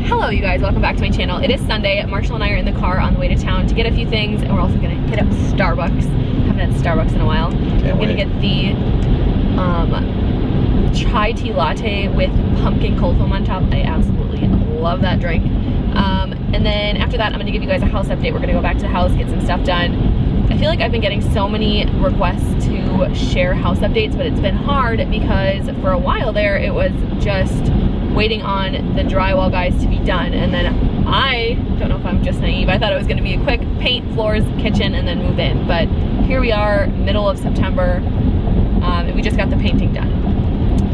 Hello you guys, welcome back to my channel. It is Sunday. Marshall and I are in the car on the way to town to get a few things, and we're also gonna hit up Starbucks. Haven't had Starbucks in a while. I'm gonna get the chai tea latte with pumpkin cold foam on top. I absolutely love that drink. And then after that, I'm gonna give you guys a house update. We're gonna go back to the house, get some stuff done. I feel like I've been getting so many requests to share house updates, but it's been hard because for a while there, it was just waiting on the drywall guys to be done. And then I don't know if I'm just naive. I thought it was gonna be a quick paint, floors, kitchen, and then move in. But here we are, middle of September, and we just got the painting done.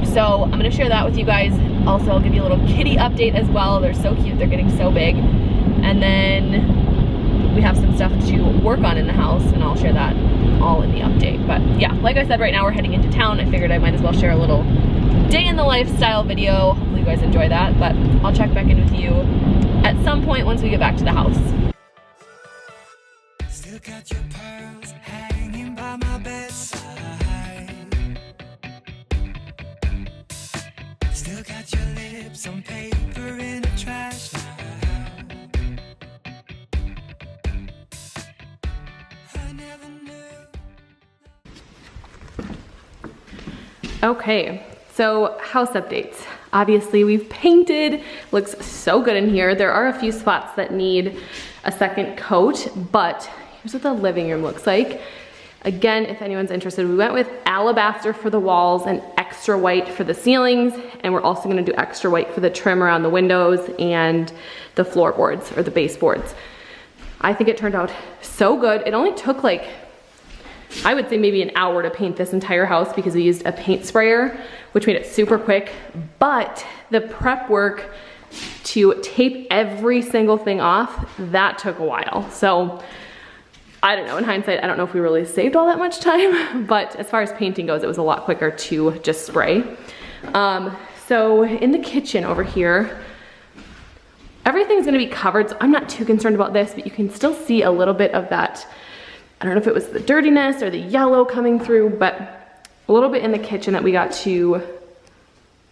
So I'm gonna share that with you guys. Also, I'll give you a little kitty update as well. They're so cute, they're getting so big. And then we have some stuff to work on in the house, and I'll share that all in the update. But yeah, like I said, right now we're heading into town. I figured I might as well share a little day in the lifestyle video. Hopefully you guys enjoy that, but I'll check back in with you at some point once we get back to the house. Still got your pearls hanging by my bedside. Still got your lips on paper in a trash now. I never knew. Okay, so house updates. Obviously we've painted, looks so good in here. There are a few spots that need a second coat, but here's what the living room looks like. Again, if anyone's interested, we went with alabaster for the walls and extra white for the ceilings, and we're also gonna do extra white for the trim around the windows and the floorboards or the baseboards. I think it turned out so good. It only took like, I would say maybe an hour to paint this entire house because we used a paint sprayer, which made it super quick, but the prep work to tape every single thing off, that took a while. So I don't know, in hindsight, I don't know if we really saved all that much time, but as far as painting goes, it was a lot quicker to just spray. So in the kitchen over here, everything's gonna be covered, so I'm not too concerned about this, but you can still see a little bit of that, I don't know if it was the dirtiness or the yellow coming through, but a little bit in the kitchen that we got to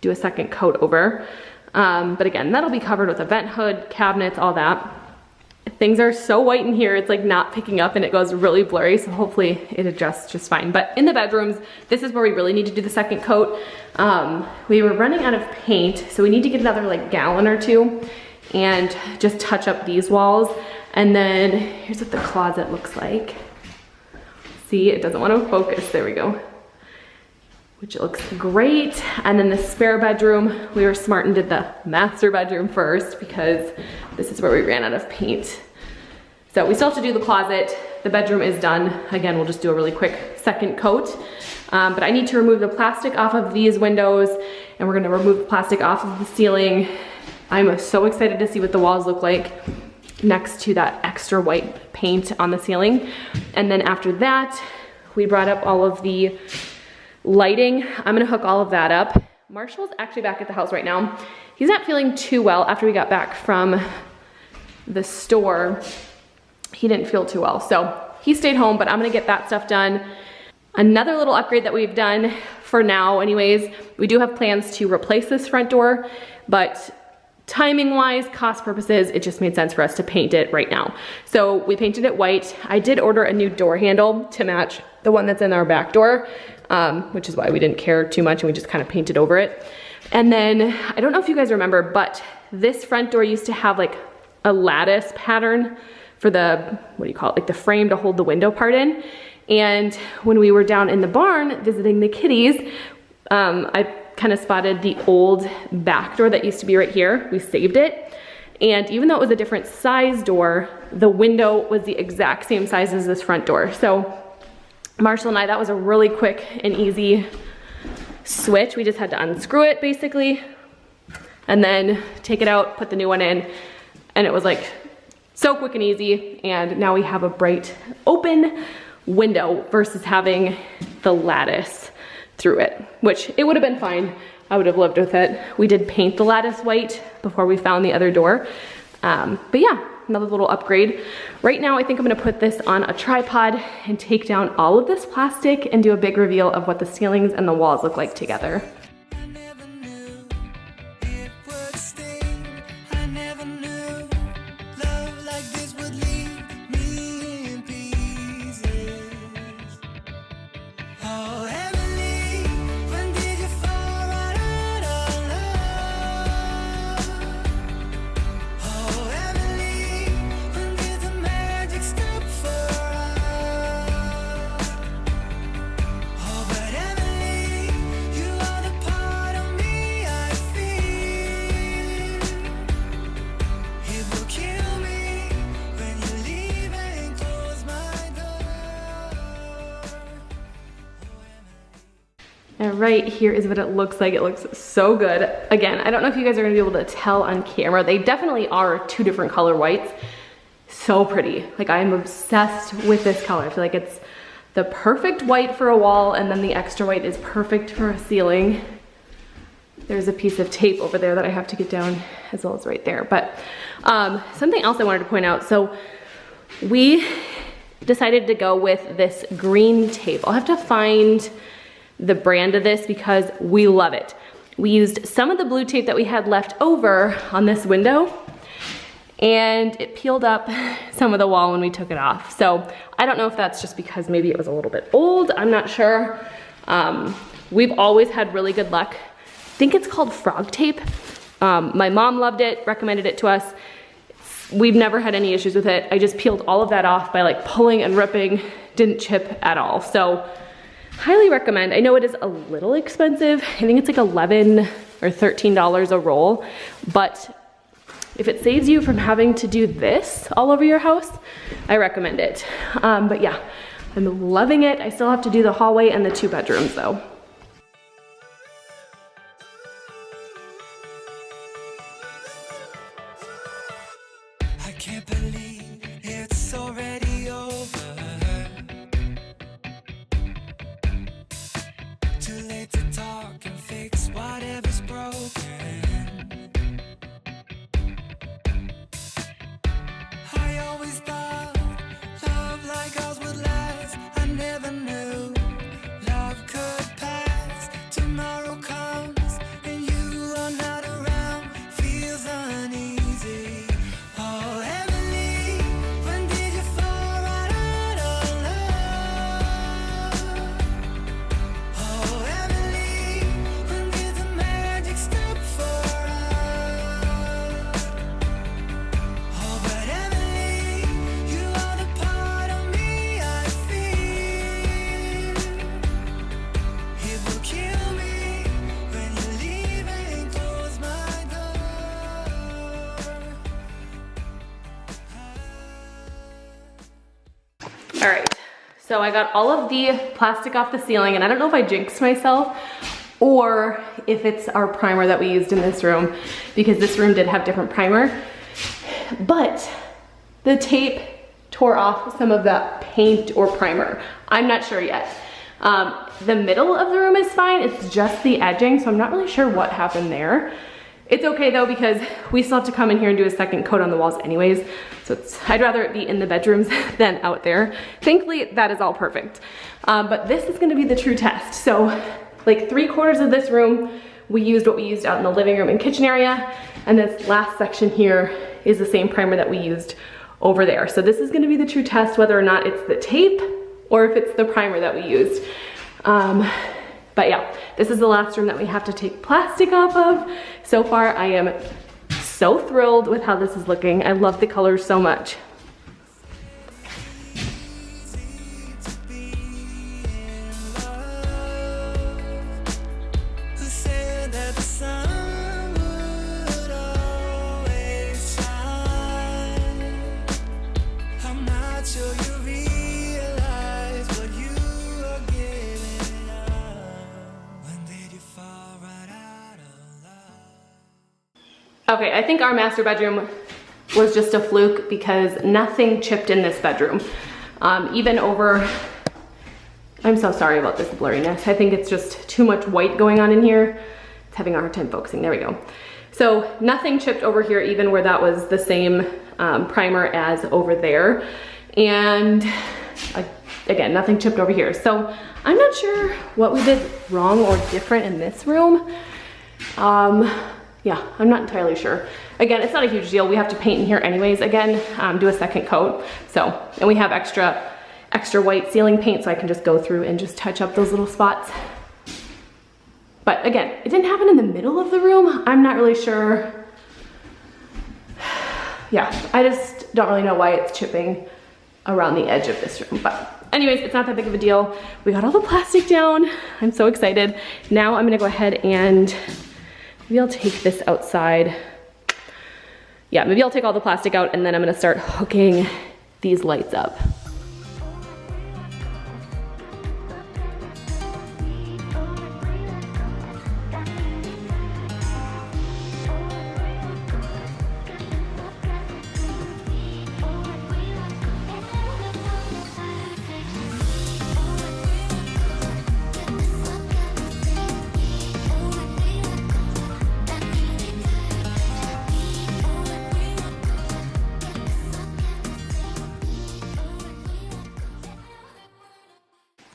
do a second coat over. But again, that'll be covered with a vent hood, cabinets, all that. Things are so white in here, it's like not picking up and it goes really blurry, so hopefully it adjusts just fine. But in the bedrooms, this is where we really need to do the second coat. We were running out of paint, so we need to get another like gallon or two and just touch up these walls. And then here's what the closet looks like. See, it doesn't want to focus, there we go. Which looks great. And then the spare bedroom, we were smart and did the master bedroom first because this is where we ran out of paint. So we still have to do the closet. The bedroom is done. Again, we'll just do a really quick second coat. But I need to remove the plastic off of these windows, and we're gonna remove the plastic off of the ceiling. I'm so excited to see what the walls look like next to that extra white paint on the ceiling. And then after that, we brought up all of the lighting. I'm gonna hook all of that up. Marshall's actually back at the house right now. He's not feeling too well after we got back from the store. He didn't feel too well, so he stayed home, but I'm gonna get that stuff done. Another little upgrade that we've done for now anyways, we do have plans to replace this front door, but timing wise, cost purposes, it just made sense for us to paint it right now. So we painted it white. I did order a new door handle to match the one that's in our back door, which is why we didn't care too much and we just kind of painted over it. And then, I don't know if you guys remember, but this front door used to have like a lattice pattern for the, what do you call it, like the frame to hold the window part in. And when we were down in the barn visiting the kitties, I kind of spotted the old back door that used to be right here. We saved it. And even though it was a different size door, the window was the exact same size as this front door. So Marshall and I, that was a really quick and easy switch. We just had to unscrew it basically, and then take it out, put the new one in, and it was like so quick and easy. And now we have a bright open window versus having the lattice through it, which it would have been fine. I would have lived with it. We did paint the lattice white before we found the other door. But yeah, another little upgrade. Right now, I think I'm gonna put this on a tripod and take down all of this plastic and do a big reveal of what the ceilings and the walls look like together. I never knew it would sting. I never right here is what it looks like. It looks so good. Again, I don't know if you guys are gonna be able to tell on camera. They definitely are two different color whites. So pretty. Like, I'm obsessed with this color. I feel like it's the perfect white for a wall, and then the extra white is perfect for a ceiling. There's a piece of tape over there that I have to get down, as well as right there. But something else I wanted to point out. So we decided to go with this green tape. I'll have to find the brand of this because we love it. We used some of the blue tape that we had left over on this window, and it peeled up some of the wall when we took it off. So I don't know if that's just because maybe it was a little bit old, I'm not sure. We've always had really good luck. I think it's called frog tape. My mom loved it, recommended it to us. We've never had any issues with it. I just peeled all of that off by like pulling and ripping, didn't chip at all. So highly recommend. I know it is a little expensive. I think it's like $11 or $13 a roll, but if it saves you from having to do this all over your house, I recommend it. But yeah, I'm loving it. I still have to do the hallway and the 2 bedrooms though. I can't believe it's already over. Too late to talk and fix whatever's broken. I always thought love like ours would last. I never knew love could pass. Tomorrow comes and you are not around. Feels uneasy. Oh, Emily, when did you fall right out of love? Oh, Emily, when did the magic stop for us? Oh, but Emily, you are the part of me I feel. It will kill me when you leave and close my door. All right, so I got all of the plastic off the ceiling, and I don't know if I jinxed myself or if it's our primer that we used in this room, because this room did have different primer, but the tape tore off some of that paint or primer. I'm not sure yet. The middle of the room is fine, it's just the edging, so I'm not really sure what happened there. It's okay though, because we still have to come in here and do a second coat on the walls anyways, so I'd rather it be in the bedrooms than out there. Thankfully, that is all perfect. But this is gonna be the true test. So like 3/4 of this room, we used what we used out in the living room and kitchen area, and this last section here is the same primer that we used over there. So this is gonna be the true test, whether or not it's the tape or if it's the primer that we used. But yeah, this is the last room that we have to take plastic off of. So far, I am so thrilled with how this is looking. I love the colors so much. Who said that the sun would always shine? I'm not sure you realize what you are giving up. When did you fall right out of love? Okay, I think our master bedroom was just a fluke because nothing chipped in this bedroom. Even over, I'm so sorry about this blurriness. I think it's just too much white going on in here. It's having a hard time focusing, there we go. So nothing chipped over here, even where that was the same primer as over there. And again, nothing chipped over here. So I'm not sure what we did wrong or different in this room. Yeah, I'm not entirely sure. Again, it's not a huge deal. We have to paint in here anyways, again, do a second coat. So, and we have extra white ceiling paint, so I can just go through and just touch up those little spots. But again, it didn't happen in the middle of the room. I'm not really sure. Yeah, I just don't really know why it's chipping around the edge of this room. But anyways, it's not that big of a deal. We got all the plastic down. I'm so excited. Now I'm gonna go ahead and maybe I'll take this outside. Yeah, maybe I'll take all the plastic out and then I'm gonna start hooking these lights up.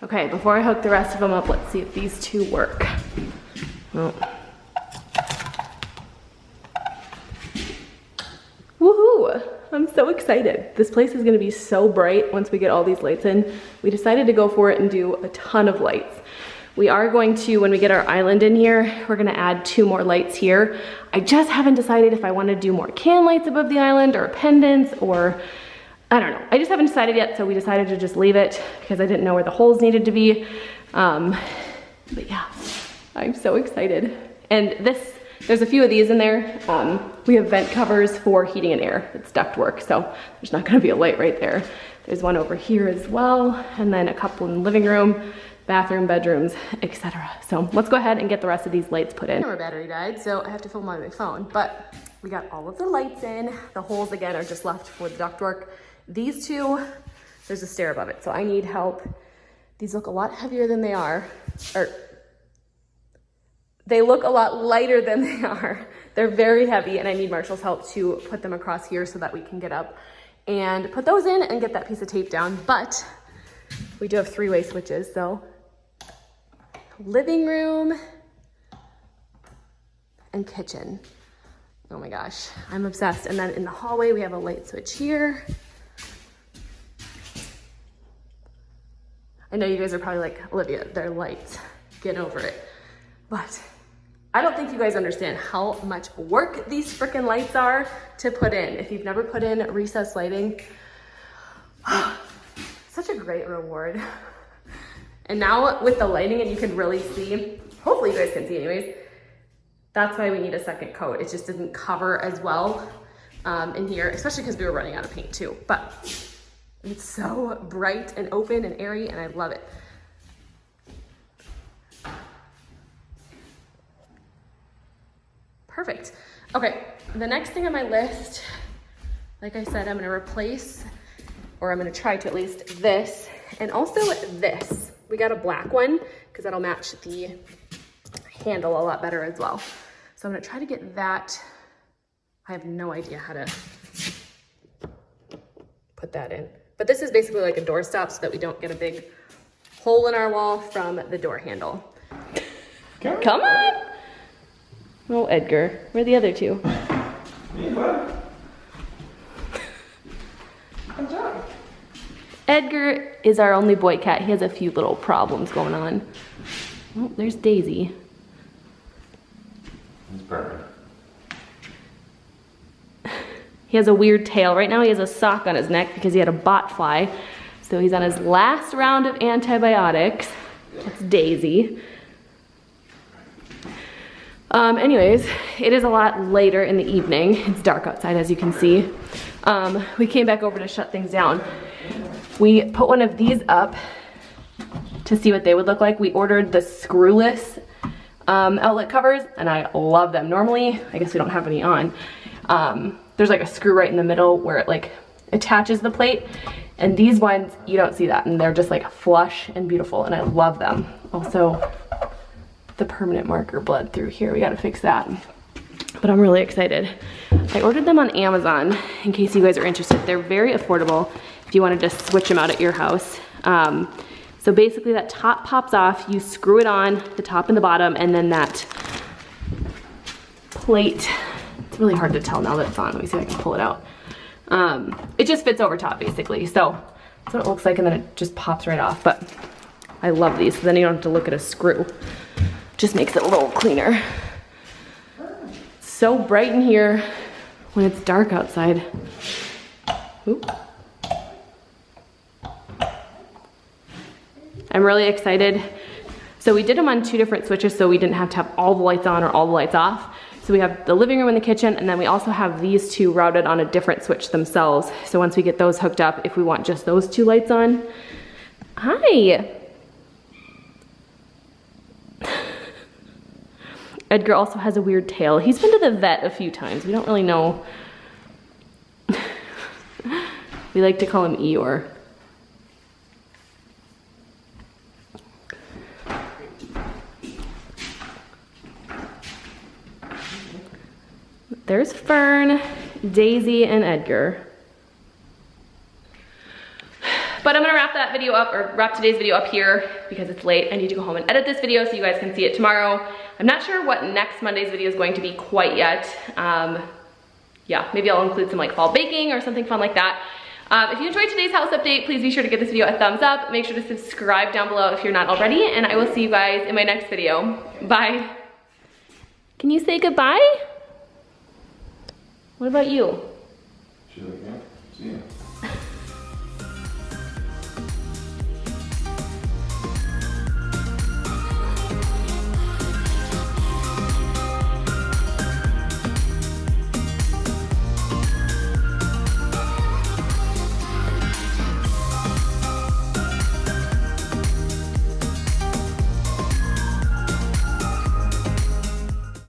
Okay, before I hook the rest of them up, let's see if these two work. Oh. Woohoo! I'm so excited. This place is gonna be so bright once we get all these lights in. We decided to go for it and do a ton of lights. We are going to, when we get our island in here, we're gonna add 2 more lights here. I just haven't decided if I wanna do more can lights above the island or pendants or, I don't know. I just haven't decided yet, so we decided to just leave it because I didn't know where the holes needed to be. But yeah, I'm so excited. And there's a few of these in there. We have vent covers for heating and air. It's ductwork, so there's not gonna be a light right there. There's one over here as well, and then a couple in the living room, bathroom, bedrooms, etc. So let's go ahead and get the rest of these lights put in. Our battery died, so I have to film on my phone, but we got all of the lights in. The holes again are just left for the ductwork. These two, there's a stair above it, so I need help. These look a lot heavier than they are, or they look a lot lighter than they are. They're very heavy, and I need Marshall's help to put them across here so that we can get up and put those in and get that piece of tape down. But we do have 3-way switches, so living room and kitchen. Oh my gosh, I'm obsessed. And then in the hallway, we have a light switch here. I know you guys are probably like, Olivia, they're lights, get over it. But I don't think you guys understand how much work these freaking lights are to put in. If you've never put in recessed lighting, such a great reward. And now with the lighting, and you can really see, hopefully you guys can see anyways, that's why we need a second coat. It just didn't cover as well in here, especially because we were running out of paint too. But it's so bright and open and airy, and I love it. Perfect. Okay, the next thing on my list, like I said, I'm gonna replace, or I'm gonna try to at least, this, and also this. We got a black one, because that'll match the handle a lot better as well. So I'm gonna try to get that. I have no idea how to put that in. But this is basically like a door stop so that we don't get a big hole in our wall from the door handle. Come on! Oh, Edgar, where are the other two? Hey, bud. Good job. Edgar is our only boy cat. He has a few little problems going on. Oh, there's Daisy. He's perfect. He has a weird tail. Right now he has a sock on his neck because he had a bot fly. So he's on his last round of antibiotics. That's Daisy. Anyways, it is a lot later in the evening. It's dark outside, as you can see. We came back over to shut things down. We put one of these up to see what they would look like. We ordered the screwless outlet covers, and I love them. Normally, I guess we don't have any on. There's like a screw right in the middle where it like attaches the plate, and these ones, you don't see that, and they're just like flush and beautiful, and I love them. Also, the permanent marker bled through here. We gotta fix that. But I'm really excited. I ordered them on Amazon in case you guys are interested. They're very affordable if you wanna just switch them out at your house. So basically that top pops off, you screw it on, the top and the bottom, and then that plate, it's really hard to tell now that it's on. Let me see if I can pull it out. It just fits over top basically. So that's what it looks like, and then it just pops right off. But I love these, so then you don't have to look at a screw. Just makes it a little cleaner. It's so bright in here when it's dark outside. Oop. I'm really excited. So we did them on 2 different switches so we didn't have to have all the lights on or all the lights off. So we have the living room and the kitchen, and then we also have these 2 routed on a different switch themselves. So once we get those hooked up, if we want just those 2 lights on. Hi. Edgar also has a weird tail. He's been to the vet a few times. We don't really know. We like to call him Eeyore. There's Fern, Daisy, and Edgar. But I'm gonna wrap that video up, or wrap today's video up here because it's late. I need to go home and edit this video so you guys can see it tomorrow. I'm not sure what next Monday's video is going to be quite yet. Yeah, maybe I'll include some like fall baking or something fun like that. If you enjoyed today's house update, please be sure to give this video a thumbs up. Make sure to subscribe down below if you're not already, and I will see you guys in my next video. Bye. Can you say goodbye? What about you? She's like, yeah, see ya.